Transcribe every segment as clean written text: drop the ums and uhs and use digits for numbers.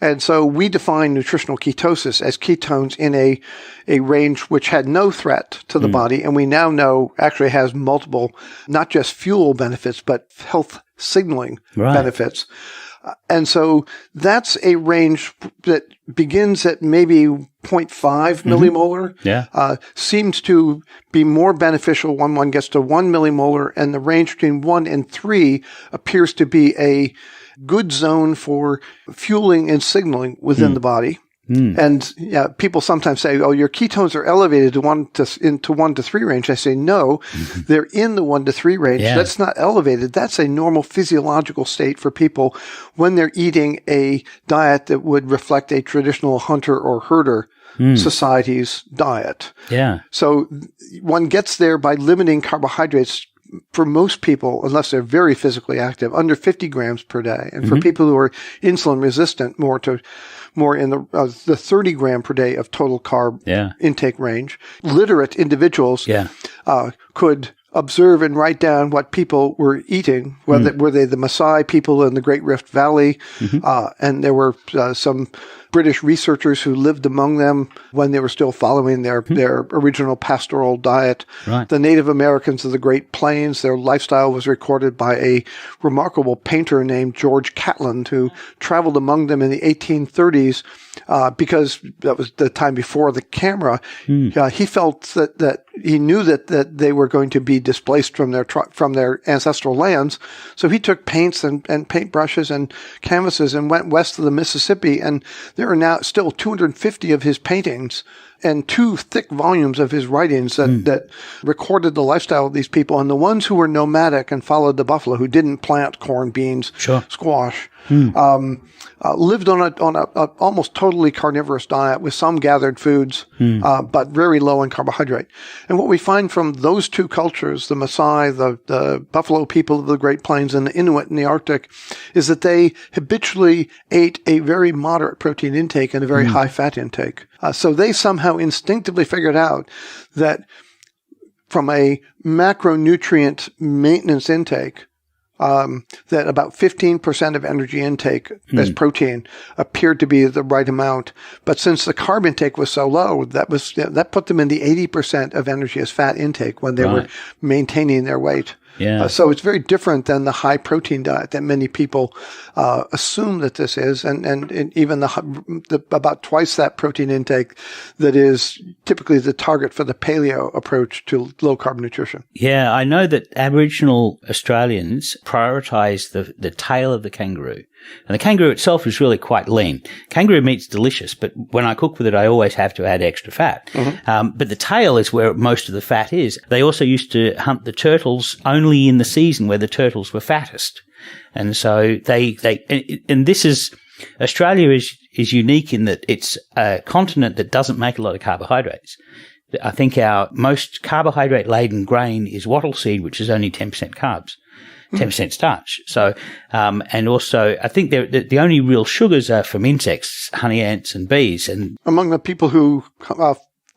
And so we define nutritional ketosis as ketones in a range which had no threat to the body. And we now know actually has multiple, not just fuel benefits, but health signaling benefits. And so that's a range that begins at maybe 0.5 millimolar. Seems to be more beneficial when one gets to 1 millimolar, and the range between 1 and 3 appears to be a good zone for fueling and signaling within the body. And people sometimes say, "Oh, your ketones are elevated into 1 to 3 range." I say, "No, they're in the 1 to 3 range. That's not elevated. That's a normal physiological state for people when they're eating a diet that would reflect a traditional hunter or herder society's diet." So one gets there by limiting carbohydrates. For most people, unless they're very physically active, under 50 grams per day. And for people who are insulin resistant, more in the 30 gram per day of total carb intake range. Literate individuals could observe and write down what people were eating, were they the Masai people in the Great Rift Valley, and there were some British researchers who lived among them when they were still following their original pastoral diet. The Native Americans of the Great Plains, their lifestyle was recorded by a remarkable painter named George Catlin, who traveled among them in the 1830s because that was the time before the camera. He felt that he knew that they were going to be displaced from their ancestral lands. So he took paints and paintbrushes and canvases and went west of the Mississippi, and there are now still 250 of his paintings and 2 thick volumes of his writings that recorded the lifestyle of these people. And the ones who were nomadic and followed the buffalo, who didn't plant corn, beans, squash, lived on a almost totally carnivorous diet with some gathered foods, but very low in carbohydrate. And what we find from those 2 cultures, the Masai, the buffalo people of the Great Plains, and the Inuit in the Arctic, is that they habitually ate a very moderate protein intake and a very high fat intake. So they somehow instinctively figured out that from a macronutrient maintenance intake, that about 15% of energy intake as protein appeared to be the right amount. But since the carb intake was so low, that put them in the 80% of energy as fat intake when they were maintaining their weight. So it's very different than the high protein diet that many people assume that this is, and even the about twice that protein intake that is typically the target for the paleo approach to low carb nutrition. Yeah, I know that Aboriginal Australians prioritize the tail of the kangaroo. And the kangaroo itself is really quite lean. Kangaroo meat's delicious, but when I cook with it, I always have to add extra fat. But the tail is where most of the fat is. They also used to hunt the turtles only in the season where the turtles were fattest. And so Australia is unique in that it's a continent that doesn't make a lot of carbohydrates. I think our most carbohydrate-laden grain is wattle seed, which is only 10% carbs. 10% starch. So, and also, I think the only real sugars are from insects, honey ants and bees. And among the people who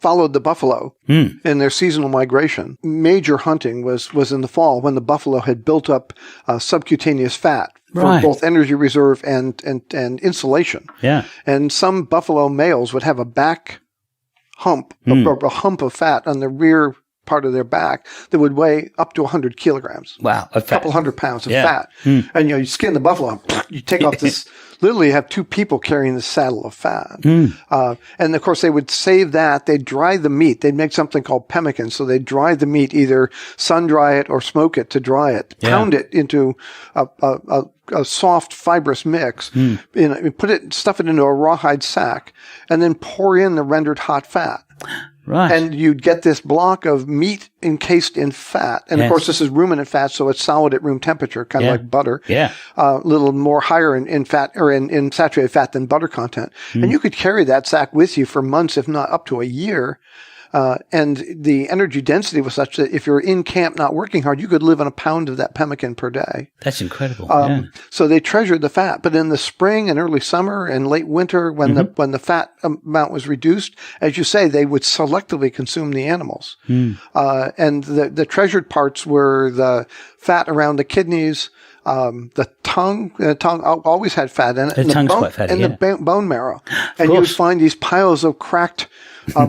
followed the buffalo in their seasonal migration, major hunting was in the fall when the buffalo had built up subcutaneous fat for both energy reserve and insulation. And some buffalo males would have a back hump, a hump of fat on the rear part of their back that would weigh up to 100 kilograms. Wow. A couple 100 pounds of fat. And, you skin the buffalo, you take off this, literally have 2 people carrying the saddle of fat. And of course they would save that. They'd dry the meat. They'd make something called pemmican. So they'd dry the meat, either sun dry it or smoke it to dry it, pound it into a soft fibrous mix, stuff it into a rawhide sack, and then pour in the rendered hot fat. And you'd get this block of meat encased in fat. And of course, this is ruminant fat, so it's solid at room temperature, kind of like butter. A little more higher in fat or in saturated fat than butter content. And you could carry that sack with you for months, if not up to a year. And the energy density was such that if you're in camp not working hard, you could live on a pound of that pemmican per day. That's incredible. So they treasured the fat. But in the spring and early summer and late winter, when the fat amount was reduced, as you say, they would selectively consume the animals. And the treasured parts were the fat around the kidneys, The tongue always had fat in it. The tongue's quite fatty, and the bone marrow. And you would find these piles of cracked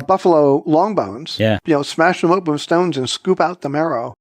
buffalo long bones. Yeah. Smash them open with stones and scoop out the marrow.